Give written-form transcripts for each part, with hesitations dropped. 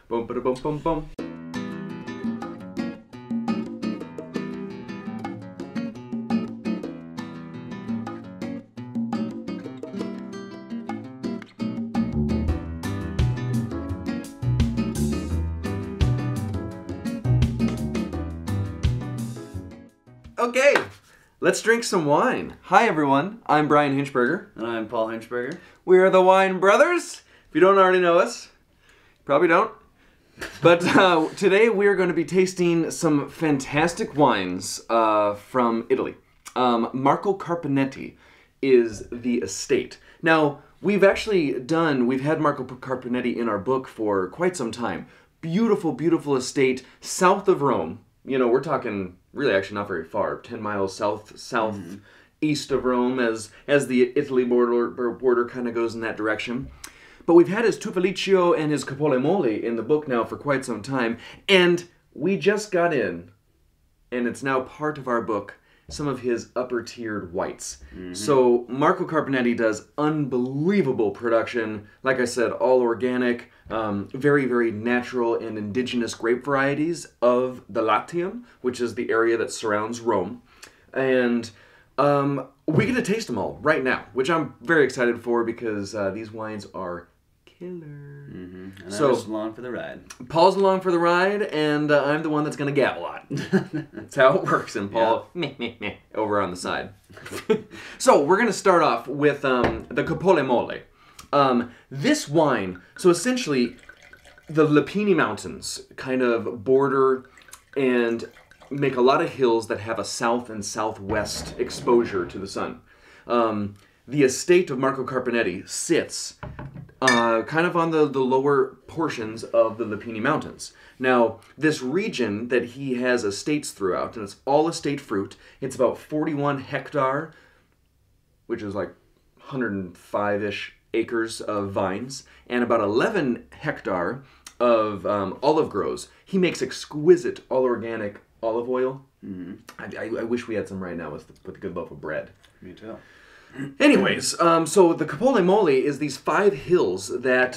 Boom, ba boom, boom, boom. Okay, let's drink some wine. Hi everyone, I'm Bryan Hinschberger. And I'm Paul Hinschberger. We are the Wine Brothers. If you don't already know us, probably don't. But today we are going to be tasting some fantastic wines from Italy. Marco Carpineti is the estate. Now, we've had Marco Carpineti in our book for quite some time. Beautiful, beautiful estate south of Rome. You know, we're talking really actually not very far, 10 miles southeast of Rome as the Italy border kind of goes in that direction. But we've had his Tuffaliccio and his Capole Mole in the book now for quite some time, and we just got in, and it's now part of our book, some of his upper-tiered whites. So Marco Carpineti does unbelievable production, like I said, all organic, very, very natural and indigenous grape varieties of the Latium, which is the area that surrounds Rome. And we get to taste them all right now, which I'm very excited for because these wines are killer. And I'm just along for the ride. Paul's along for the ride, and I'm the one that's going to gab a lot. That's how it works, and Paul, meh, over on the side. So we're going to start off with the Capole Mole. This wine, so essentially the Lepini Mountains kind of border and make a lot of hills that have a south and southwest exposure to the sun. The estate of Marco Carpineti sits kind of on the lower portions of the Lepini Mountains. Now, this region that he has estates throughout, and it's all estate fruit, it's about 41 hectare, which is like 105-ish acres of vines, and about 11 hectare of olive groves. He makes exquisite all-organic olive oil. I wish we had some right now with a good loaf of bread. Me too. Anyways, so the Capole Mole is these 5 hills that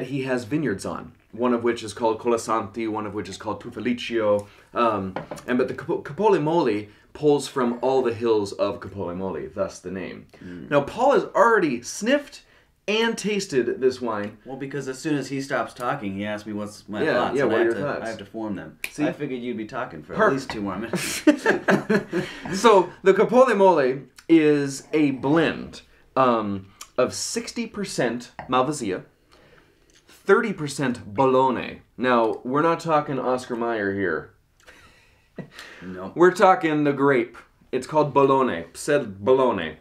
he has vineyards on. One of which is called Colasanti, one of which is called Tuffaliccio. But the Capole Mole pulls from all the hills of Capole Mole, thus the name. Now, Paul has already sniffed and tasted this wine. Well, because as soon as he stops talking, he asks me what's my thoughts. Yeah, and what are your thoughts? I have to form them. See? I figured you'd be talking for at least 2 more minutes. So, the Capole Mole is a blend of 60% Malvasia, 30% Bologna. Now, we're not talking Oscar Mayer here. No. We're talking the grape. It's called Bologna. Said Bologna.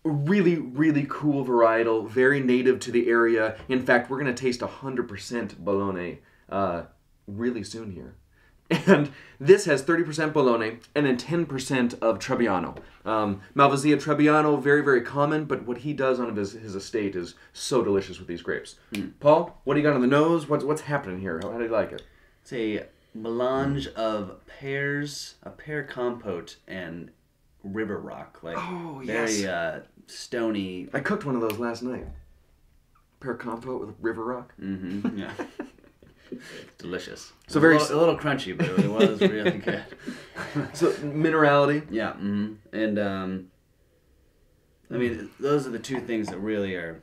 Really, really cool varietal, very native to the area. In fact, we're going to taste 100% Bologna really soon here. And this has 30% Bologna and then 10% of Trebbiano. Malvasia Trebbiano, very, very common, but what he does on his estate is so delicious with these grapes. Paul, what do you got on the nose? What's happening here? How do you like it? It's a melange of pears, a pear compote, and river rock. Like, very stony. I cooked one of those last night. Pear compote with river rock. Yeah. Delicious. So a little crunchy, but it was really good. So minerality. Yeah. And I mean, those are the 2 things that really are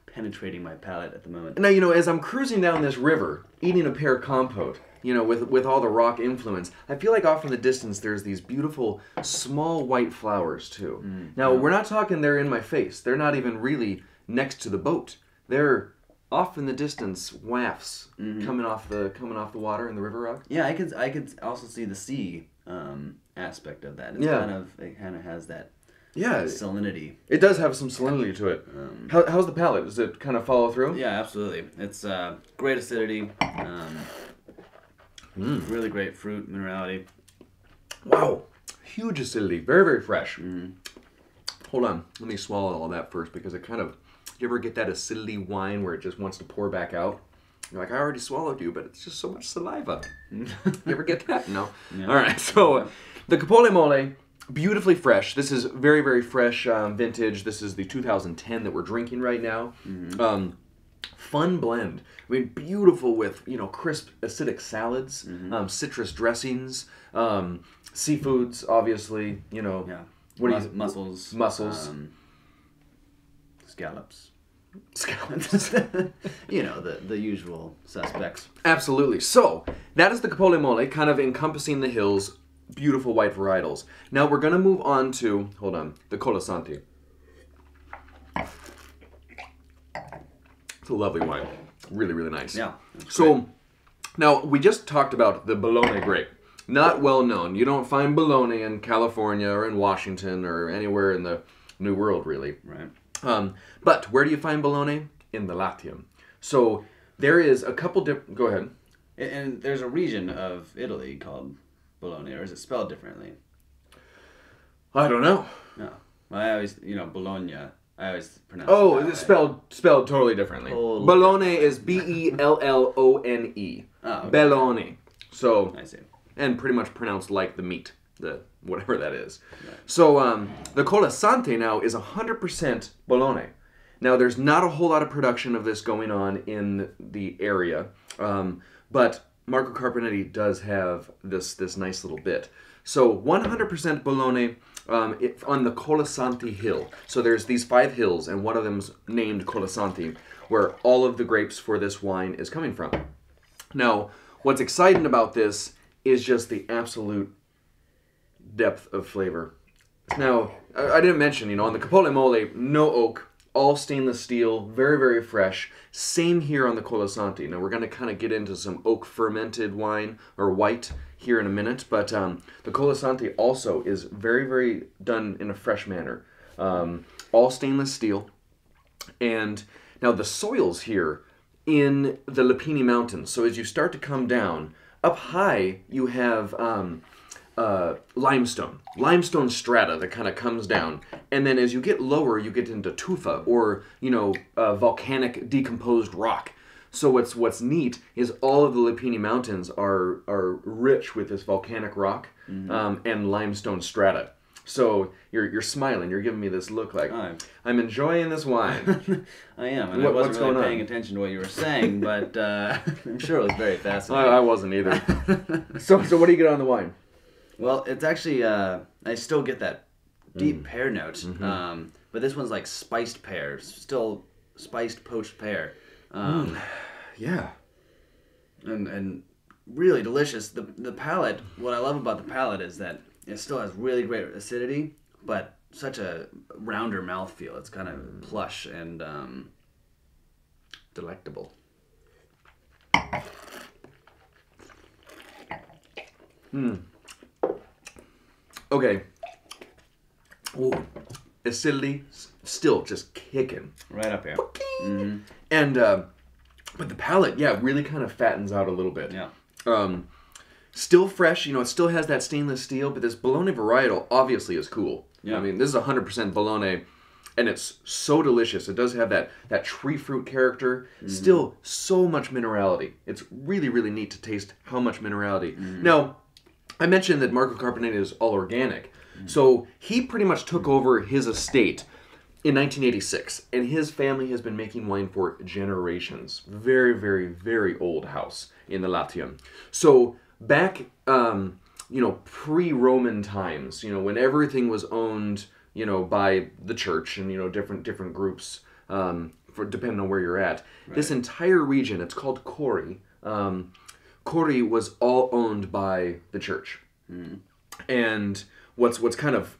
penetrating my palate at the moment. Now, you know, as I'm cruising down this river, eating a pear compote, you know, with all the rock influence, I feel like off in the distance there's these beautiful small white flowers too. Now, we're not talking they're in my face. They're not even really next to the boat. They're off in the distance, wafts coming off the water in the river rock. Yeah, I could also see the sea aspect of that. It kind of has that salinity. It does have some salinity to it. How's the palate? Does it kind of follow through? Yeah, absolutely. It's great acidity. Really great fruit minerality. Wow, huge acidity. Very, very fresh. Hold on, let me swallow all that first because it kind of. You ever get that acidity wine where it just wants to pour back out? You're like, I already swallowed you, but it's just so much saliva. You ever get that? No? Yeah. All right, so the Capole Mole, beautifully fresh. This is very, very fresh vintage. This is the 2010 that we're drinking right now. Fun blend. I mean, beautiful with, crisp acidic salads, citrus dressings, seafoods, obviously, Yeah. What do Mussels. Scallops. Scallops. The usual suspects. Absolutely. So, that is the Capole Mole, kind of encompassing the hills, beautiful white varietals. Now, we're going to move on to, the Colasanti. It's a lovely wine. Really, really nice. Yeah. So, now, we just talked about the Bologna grape. Not well known. You don't find Bologna in California or in Washington or anywhere in the New World, really. Right. But where do you find Bologna? In the Latium. So there is a couple different... Go ahead. And there's a region of Italy called Bologna, or is it spelled differently? I don't know. No. I always, Bologna, I always pronounce it it's spelled totally differently. Totally Bologna is Bellone. Oh, okay. Bellone. So... I see. And pretty much pronounced like the meat, whatever that is. Right. So the Colasanti now is 100% Bologna. Now there's not a whole lot of production of this going on in the area, but Marco Carpineti does have this nice little bit. So 100% Bologna on the Colasanti Hill. So there's these 5 hills, and one of them's named Colasanti, where all of the grapes for this wine is coming from. Now, what's exciting about this is just the absolute depth of flavor. Now, I didn't mention, on the Capole Mole, no oak, all stainless steel, very, very fresh. Same here on the Colasanti. Now, we're going to kind of get into some oak fermented wine, or white, here in a minute, but the Colasanti also is very, very done in a fresh manner. All stainless steel. And now the soils here in the Lepini Mountains, so as you start to come down, up high, you have limestone strata that kind of comes down. And then as you get lower, you get into tufa, or, volcanic decomposed rock. So what's neat is all of the Lepini Mountains are rich with this volcanic rock and limestone strata. So you're smiling. You're giving me this look like I'm enjoying this wine. I am, and I wasn't really paying attention to what you were saying, but I'm sure it was very fascinating. I wasn't either. So what do you get on the wine? Well, it's actually I still get that deep pear note, but this one's like spiced pear, still spiced poached pear. Yeah, and really delicious. The palate. What I love about the palate is that it still has really great acidity, but such a rounder mouthfeel. It's kind of plush and delectable. Okay. Ooh. Acidity still just kicking. Right up here. Mm-hmm. And but the palate, really kind of fattens out a little bit. Yeah. Still fresh, it still has that stainless steel, but this Bologna varietal obviously is cool. Yeah. I mean, this is 100% Bologna, and it's so delicious. It does have that tree fruit character. Still so much minerality. It's really, really neat to taste how much minerality. Now, I mentioned that Marco Carpineti is all organic. So he pretty much took over his estate in 1986, and his family has been making wine for generations. Very, very, very old house in the Latium. So back, pre-Roman times, when everything was owned, by the church and, different groups, for depending on where you're at. Right. This entire region, it's called Cori. Cori was all owned by the church. And what's kind of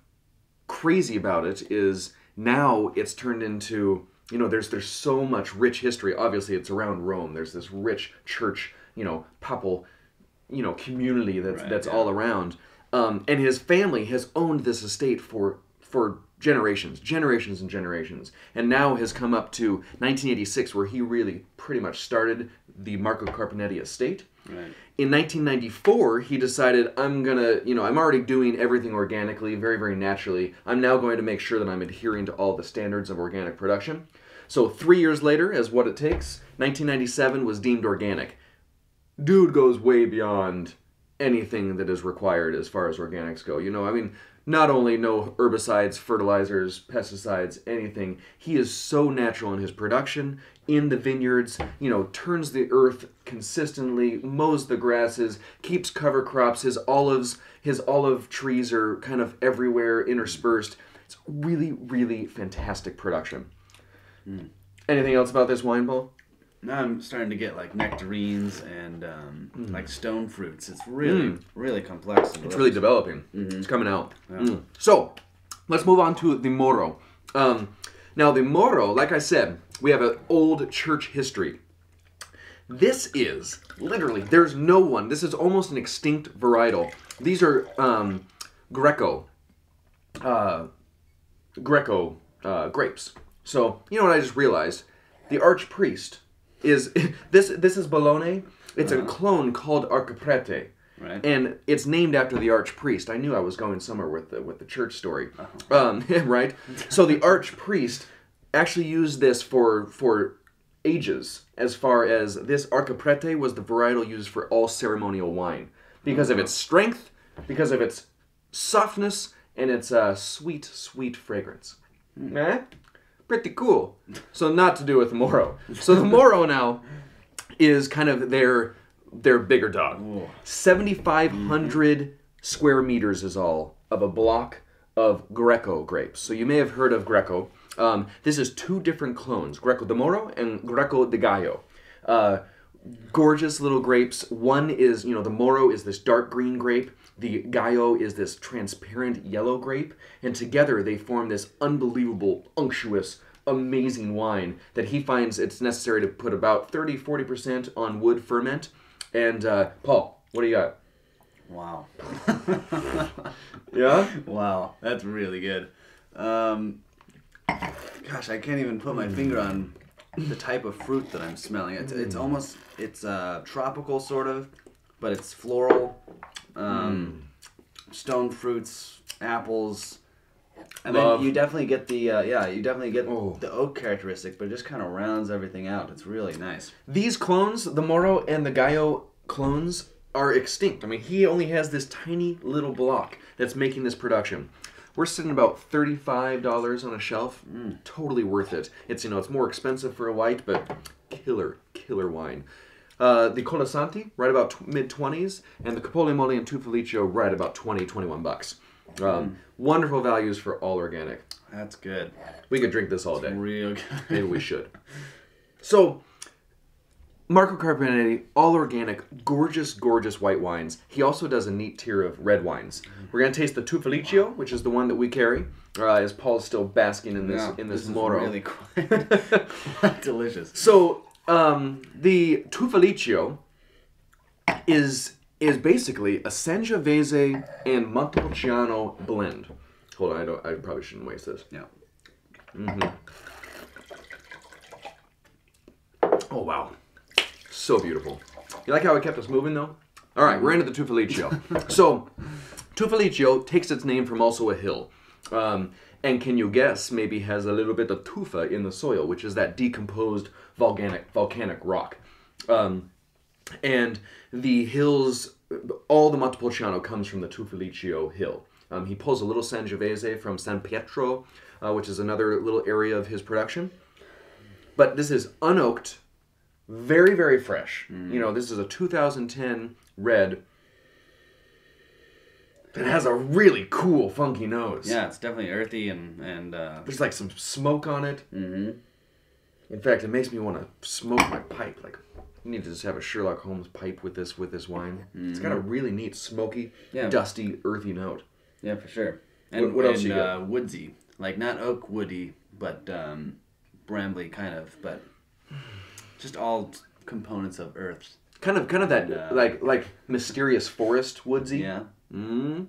crazy about it is now it's turned into, there's so much rich history. Obviously, it's around Rome. There's this rich church, papal, community that's all around. And his family has owned this estate for generations and generations. And now has come up to 1986, where he really pretty much started the Marco Carpineti estate. Right. In 1994, he decided, I'm already doing everything organically, very, very naturally. I'm now going to make sure that I'm adhering to all the standards of organic production. So 3 years later, as what it takes, 1997 was deemed organic. Dude goes way beyond anything that is required as far as organics go. Not only no herbicides, fertilizers, pesticides, anything. He is so natural in his production, in the vineyards, turns the earth consistently, mows the grasses, keeps cover crops. His olive trees are kind of everywhere, interspersed. It's really, really fantastic production. Anything else about this wine, Paul? Now I'm starting to get like nectarines and like stone fruits. It's really, really complex. And It's really developing. It's coming out. Yeah. So, let's move on to the Moro. Now, the Moro, like I said, we have an old church history. This is, literally, there's no one. This is almost an extinct varietal. These are Greco grapes. So, you know what I just realized? The archpriest is this is Bologna. It's a clone called Archiprete, right? And it's named after the archpriest. I knew I was going somewhere with the church story, right? So the archpriest actually used this for ages. As far as this Archiprete was the varietal used for all ceremonial wine because of its strength, because of its softness, and its sweet, sweet fragrance. Pretty cool. So not to do with the Moro. So the Moro now is kind of their bigger dog. 7,500 square meters is all of a block of Greco grapes. So you may have heard of Greco. This is two different clones, Greco de Moro and Greco de Gallo. Gorgeous little grapes. One is, the Moro is this dark green grape. The Gallo is this transparent yellow grape. And together they form this unbelievable, unctuous, amazing wine that he finds it's necessary to put about 30-40% on wood ferment. And Paul, what do you got? Wow. Yeah? Wow, that's really good. Gosh, I can't even put my finger on the type of fruit that I'm smelling. It's almost, tropical sort of, but it's floral. Stone fruits, apples, and then you definitely get the the oak characteristic, but it just kind of rounds everything out. It's really nice. These clones, the Moro and the Gallo clones, are extinct. I mean, he only has this tiny little block that's making this production. We're sitting about $35 on a shelf. Totally worth it. It's it's more expensive for a white, but killer wine. The Colasanti, right about mid-20s, and the Capolimoli and Tufolicio, right about $20-21. Wonderful values for all organic. That's good. We could drink this all day. Real good. Maybe we should. So, Marco Carpineti, all organic, gorgeous, gorgeous white wines. He also does a neat tier of red wines. We're going to taste the Tufolicio, which is the one that we carry, as Paul's still basking in this Moro. Is really quite delicious. So, the Tufolicio is basically a Sangiovese and Montepulciano blend. Hold on, I probably shouldn't waste this. Yeah. Oh, wow. So beautiful. You like how it kept us moving, though? All right, we're into the Tufolicio. So, Tufolicio takes its name from also a hill. And can you guess, maybe has a little bit of tufa in the soil, which is that decomposed volcanic rock. And the hills, all the Montepulciano comes from the Tufolicio hill. He pulls a little Sangiovese from San Pietro, which is another little area of his production. But this is unoaked, very, very fresh. This is a 2010 red. It has a really cool, funky nose. Yeah, it's definitely earthy and there's like some smoke on it. In fact, it makes me want to smoke my pipe. Like, you need to just have a Sherlock Holmes pipe with this wine. It's got a really neat, smoky, dusty, earthy note. Yeah, for sure. And what else you got? Woodsy, like not oak woody, but brambly kind of, but just all components of earth. Kind of that like mysterious forest woodsy. Yeah. When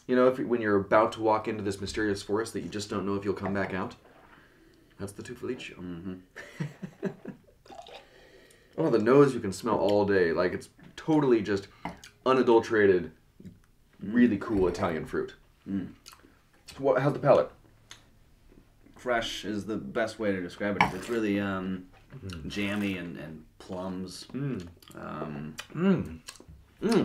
you're about to walk into this mysterious forest that you just don't know if you'll come back out. That's the Tufolicio. Oh, the nose you can smell all day. Like, it's totally just unadulterated, really cool Italian fruit. How's the palate? Fresh is the best way to describe it. It's really jammy and plums.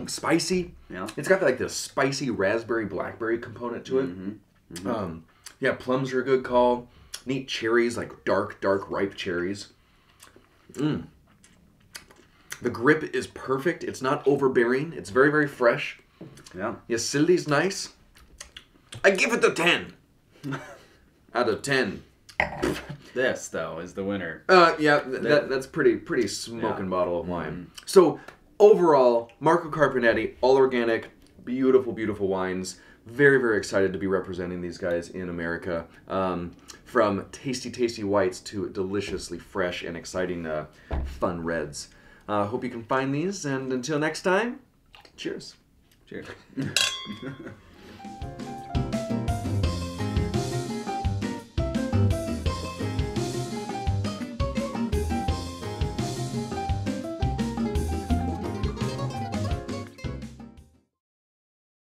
Spicy. Yeah. It's got like this spicy raspberry blackberry component to it. Yeah, plums are a good call. Neat cherries, like dark ripe cherries. The grip is perfect. It's not overbearing. It's very, very fresh. Yeah. The acidity's nice. I give it a 10 out of 10. This though is the winner. That's pretty smoking bottle of wine. So overall, Marco Carpineti, all organic, beautiful, beautiful wines. Very, very excited to be representing these guys in America. From tasty, tasty whites to deliciously fresh and exciting, fun reds. Hope you can find these, and until next time, cheers. Cheers.